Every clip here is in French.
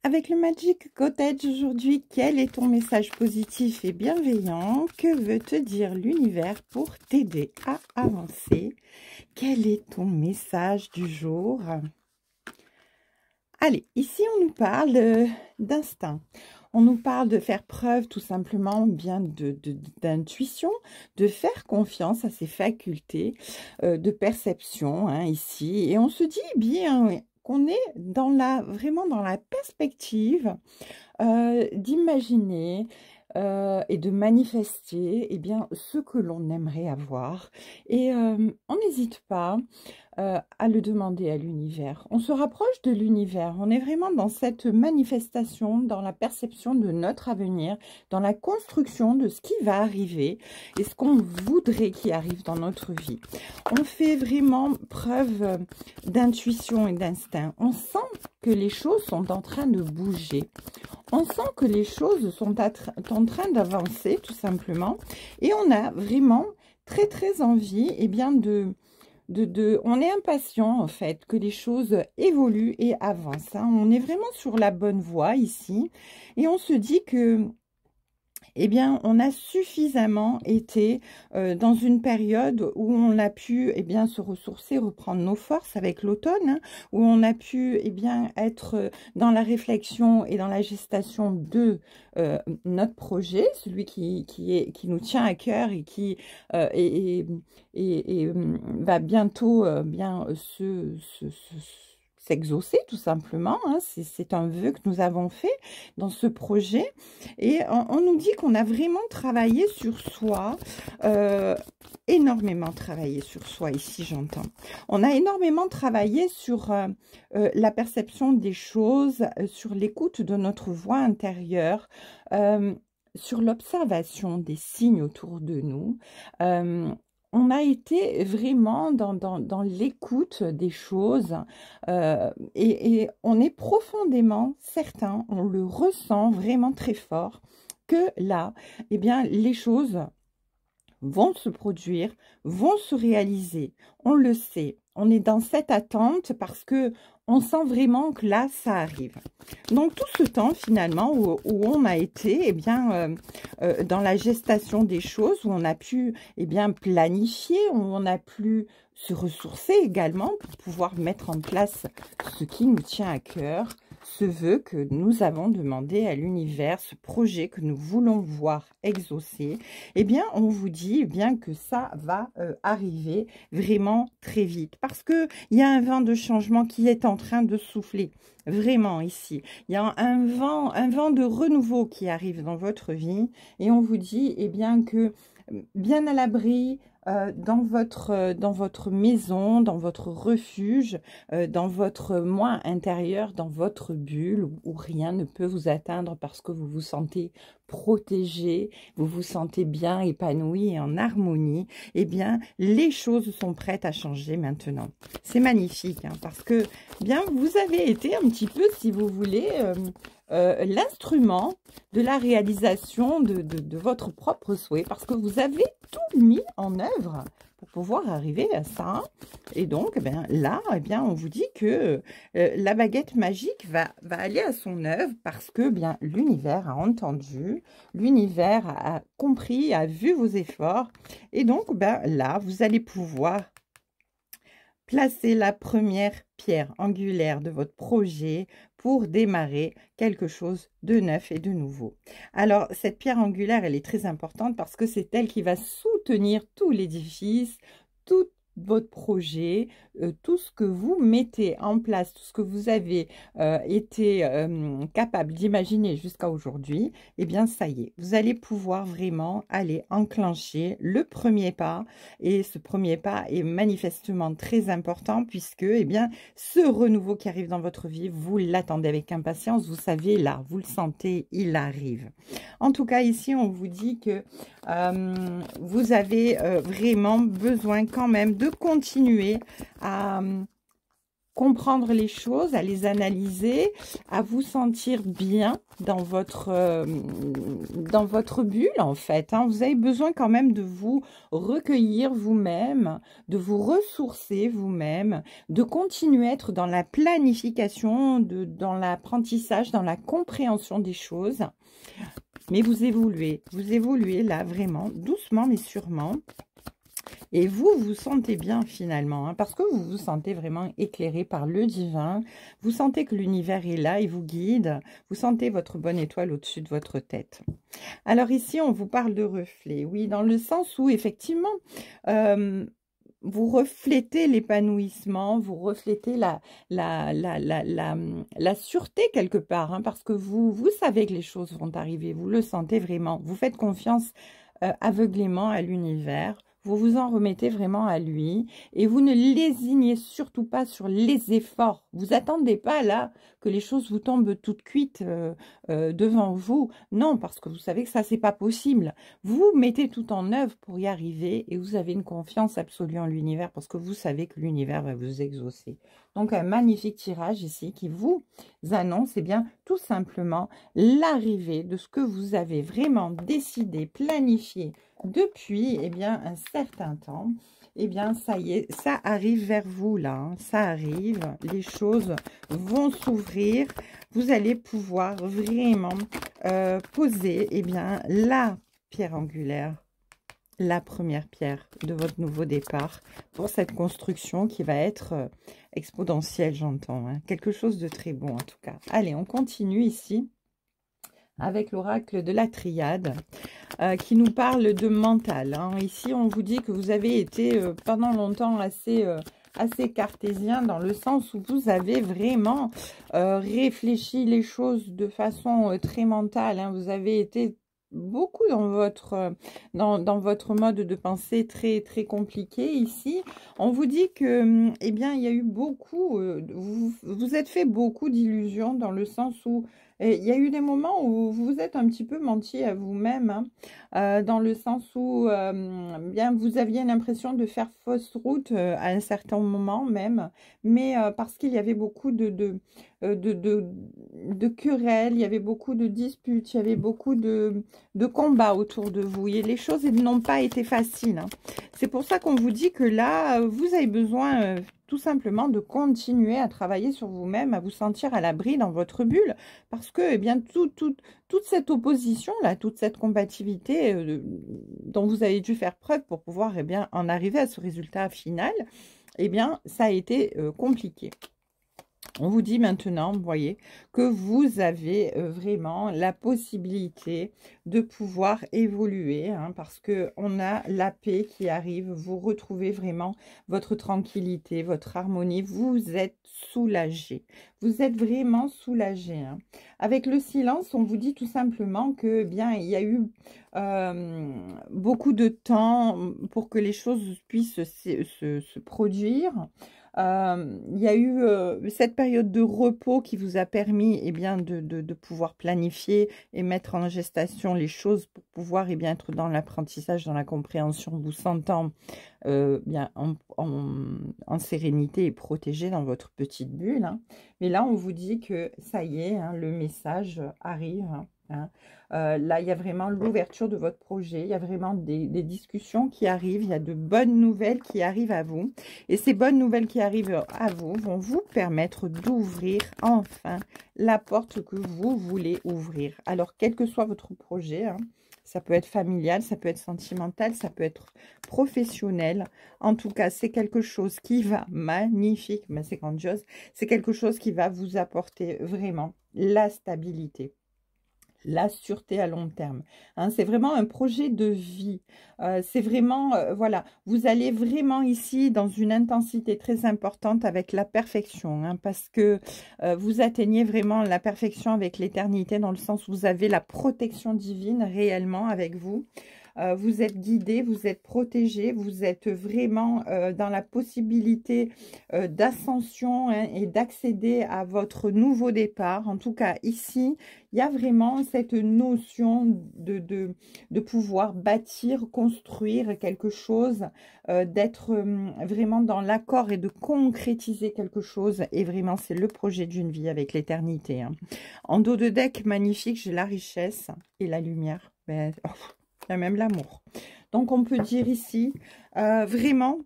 Avec le Magic Cottage aujourd'hui, quel est ton message positif et bienveillant? Que veut te dire l'univers pour t'aider à avancer? Quel est ton message du jour? Allez, ici on nous parle d'instinct. On nous parle de faire preuve tout simplement bien d'intuition, de faire confiance à ses facultés de perception ici. Et on se dit bien qu'on est vraiment dans la perspective d'imaginer et de manifester bien, ce que l'on aimerait avoir. Et on n'hésite pas à le demander à l'univers. On se rapproche de l'univers. On est vraiment dans cette manifestation, dans la perception de notre avenir, dans la construction de ce qui va arriver et ce qu'on voudrait qui arrive dans notre vie. On fait vraiment preuve d'intuition et d'instinct. On sent que les choses sont en train de bouger. On sent que les choses sont en train d'avancer, tout simplement. Et on a vraiment très envie bien, on est impatient, en fait, que les choses évoluent et avancent. On est vraiment sur la bonne voie ici. Et on se dit que on a suffisamment été dans une période où on a pu se ressourcer, reprendre nos forces avec l'automne, où on a pu être dans la réflexion et dans la gestation de notre projet, celui qui nous tient à cœur et qui va bientôt s'exaucer tout simplement. C'est un vœu que nous avons fait dans ce projet et on nous dit qu'on a vraiment travaillé sur soi, énormément travaillé sur soi ici j'entends. On a énormément travaillé sur la perception des choses, sur l'écoute de notre voix intérieure, sur l'observation des signes autour de nous. On a été vraiment dans l'écoute des choses et on est profondément certain, on le ressent vraiment très fort, que là, les choses vont se produire, vont se réaliser. On le sait, on est dans cette attente parce que on sent vraiment que là, ça arrive. Donc, tout ce temps, finalement, où on a été dans la gestation des choses, où on a pu planifier, où on a pu se ressourcer également pour pouvoir mettre en place ce qui nous tient à cœur, ce vœu que nous avons demandé à l'univers, ce projet que nous voulons voir exaucer, on vous dit que ça va arriver vraiment très vite. Parce qu'il y a un vent de changement qui est en train de souffler, vraiment ici. Il y a un vent de renouveau qui arrive dans votre vie et on vous dit que bien à l'abri, dans votre maison, dans votre refuge, dans votre moi intérieur, dans votre bulle où rien ne peut vous atteindre parce que vous vous sentez protégé, vous vous sentez bien épanoui et en harmonie, les choses sont prêtes à changer maintenant. C'est magnifique parce que vous avez été un petit peu, si vous voulez, l'instrument de la réalisation de votre propre souhait parce que vous avez tout mis en œuvre pour pouvoir arriver à ça. Et donc, là, on vous dit que la baguette magique va aller à son œuvre parce que l'univers a entendu, l'univers a compris, a vu vos efforts. Et donc, là, vous allez pouvoir placer la première pierre angulaire de votre projet pour démarrer quelque chose de neuf et de nouveau. Alors, cette pierre angulaire, elle est très importante parce que c'est elle qui va soutenir tout l'édifice, tout votre projet, tout ce que vous mettez en place, tout ce que vous avez été capable d'imaginer jusqu'à aujourd'hui, ça y est, vous allez pouvoir vraiment aller enclencher le premier pas. Et ce premier pas est manifestement très important puisque ce renouveau qui arrive dans votre vie, vous l'attendez avec impatience, vous savez là, vous le sentez, il arrive. En tout cas, ici, on vous dit que vous avez vraiment besoin quand même de continuer à comprendre les choses, à les analyser, à vous sentir bien dans votre bulle, en fait. Hein. Vous avez besoin quand même de vous recueillir vous-même, de vous ressourcer vous-même, de continuer à être dans la planification, dans l'apprentissage, dans la compréhension des choses. Mais vous évoluez là vraiment, doucement mais sûrement. Et vous vous sentez bien finalement, hein, parce que vous vous sentez vraiment éclairé par le divin. Vous sentez que l'univers est là, il vous guide. Vous sentez votre bonne étoile au-dessus de votre tête. Alors ici, on vous parle de reflet. Oui, dans le sens où effectivement, vous reflétez l'épanouissement, vous reflétez la sûreté quelque part, hein, parce que vous savez que les choses vont arriver, vous le sentez vraiment. Vous faites confiance aveuglément à l'univers. Vous vous en remettez vraiment à lui et vous ne lésignez surtout pas sur les efforts. Vous attendez pas là que les choses vous tombent toutes cuites devant vous. Non, parce que vous savez que ça, c'est pas possible. Vous mettez tout en œuvre pour y arriver et vous avez une confiance absolue en l'univers parce que vous savez que l'univers va vous exaucer. Donc, un magnifique tirage ici qui vous annonce eh bien, tout simplement l'arrivée de ce que vous avez vraiment décidé, planifié, depuis eh bien, un certain temps. Eh bien, ça y est, ça arrive vers vous là, hein, ça arrive, les choses vont s'ouvrir, vous allez pouvoir vraiment poser eh bien, la pierre angulaire, la première pierre de votre nouveau départ pour cette construction qui va être exponentielle, j'entends, hein, quelque chose de très bon en tout cas. Allez, on continue ici avec l'oracle de la triade qui nous parle de mental. Hein. Ici, on vous dit que vous avez été pendant longtemps assez cartésien dans le sens où vous avez vraiment réfléchi les choses de façon très mentale. Hein. Vous avez été beaucoup dans votre mode de pensée très compliqué ici. On vous dit que eh bien il y a eu beaucoup vous êtes fait beaucoup d'illusions dans le sens où il y a eu des moments où vous vous êtes un petit peu menti à vous-même, hein, dans le sens où bien vous aviez l'impression de faire fausse route à un certain moment même, mais parce qu'il y avait beaucoup de querelles, il y avait beaucoup de disputes, il y avait beaucoup de combats autour de vous. Et les choses n'ont pas été faciles. Hein. C'est pour ça qu'on vous dit que là, vous avez besoin tout simplement de continuer à travailler sur vous-même, à vous sentir à l'abri dans votre bulle, parce que eh bien toute cette opposition-là, toute cette compatibilité dont vous avez dû faire preuve pour pouvoir eh bien, en arriver à ce résultat final, eh bien, ça a été compliqué. On vous dit maintenant, vous voyez, que vous avez vraiment la possibilité de pouvoir évoluer, hein, parce qu'on a la paix qui arrive, vous retrouvez vraiment votre tranquillité, votre harmonie, vous êtes soulagé, vous êtes vraiment soulagé. Hein. Avec le silence, on vous dit tout simplement que bien il y a eu beaucoup de temps pour que les choses puissent se produire. Il y a eu cette période de repos qui vous a permis eh bien, de pouvoir planifier et mettre en gestation les choses pour pouvoir eh bien, être dans l'apprentissage, dans la compréhension, vous sentant bien en sérénité et protégé dans votre petite bulle. Hein. Mais là, on vous dit que ça y est, hein, le message arrive. Hein. Là, il y a vraiment l'ouverture de votre projet, il y a vraiment des discussions qui arrivent, il y a de bonnes nouvelles qui arrivent à vous. Et ces bonnes nouvelles qui arrivent à vous vont vous permettre d'ouvrir enfin la porte que vous voulez ouvrir. Alors, quel que soit votre projet, hein, ça peut être familial, ça peut être sentimental, ça peut être professionnel. En tout cas, c'est quelque chose qui va, magnifique, mais c'est grandiose, c'est quelque chose qui va vous apporter vraiment la stabilité. La sûreté à long terme. Hein, c'est vraiment un projet de vie. C'est vraiment, voilà, vous allez vraiment ici dans une intensité très importante avec la perfection, hein, parce que vous atteignez vraiment la perfection avec l'éternité dans le sens où vous avez la protection divine réellement avec vous. vous êtes guidé, vous êtes protégé, vous êtes vraiment dans la possibilité d'ascension, hein, et d'accéder à votre nouveau départ. En tout cas, ici, il y a vraiment cette notion de pouvoir bâtir, construire quelque chose, d'être vraiment dans l'accord et de concrétiser quelque chose. Et vraiment, c'est le projet d'une vie avec l'éternité, hein. En dos de deck, magnifique, j'ai la richesse et la lumière. Ben, oh, il y a même l'amour. Donc, on peut dire ici vraiment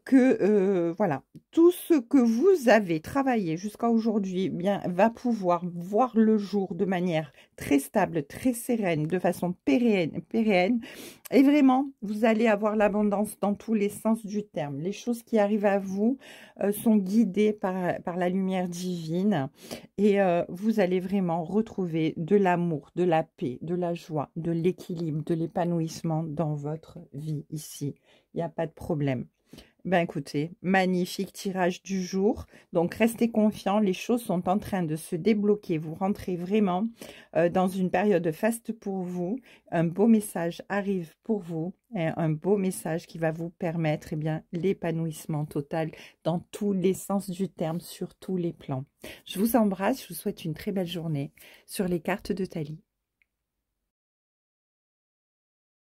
que voilà, tout ce que vous avez travaillé jusqu'à aujourd'hui, bien, va pouvoir voir le jour de manière très stable, très sereine, de façon pérenne. Et vraiment, vous allez avoir l'abondance dans tous les sens du terme. Les choses qui arrivent à vous sont guidées par la lumière divine. Et vous allez vraiment retrouver de l'amour, de la paix, de la joie, de l'équilibre, de l'épanouissement dans votre vie ici. Il n'y a pas de problème. Ben écoutez, magnifique tirage du jour. Donc restez confiants, les choses sont en train de se débloquer. Vous rentrez vraiment dans une période faste pour vous. Un beau message arrive pour vous. Et un beau message qui va vous permettre, eh bien, l'épanouissement total dans tous les sens du terme, sur tous les plans. Je vous embrasse, je vous souhaite une très belle journée sur les cartes de Thalie.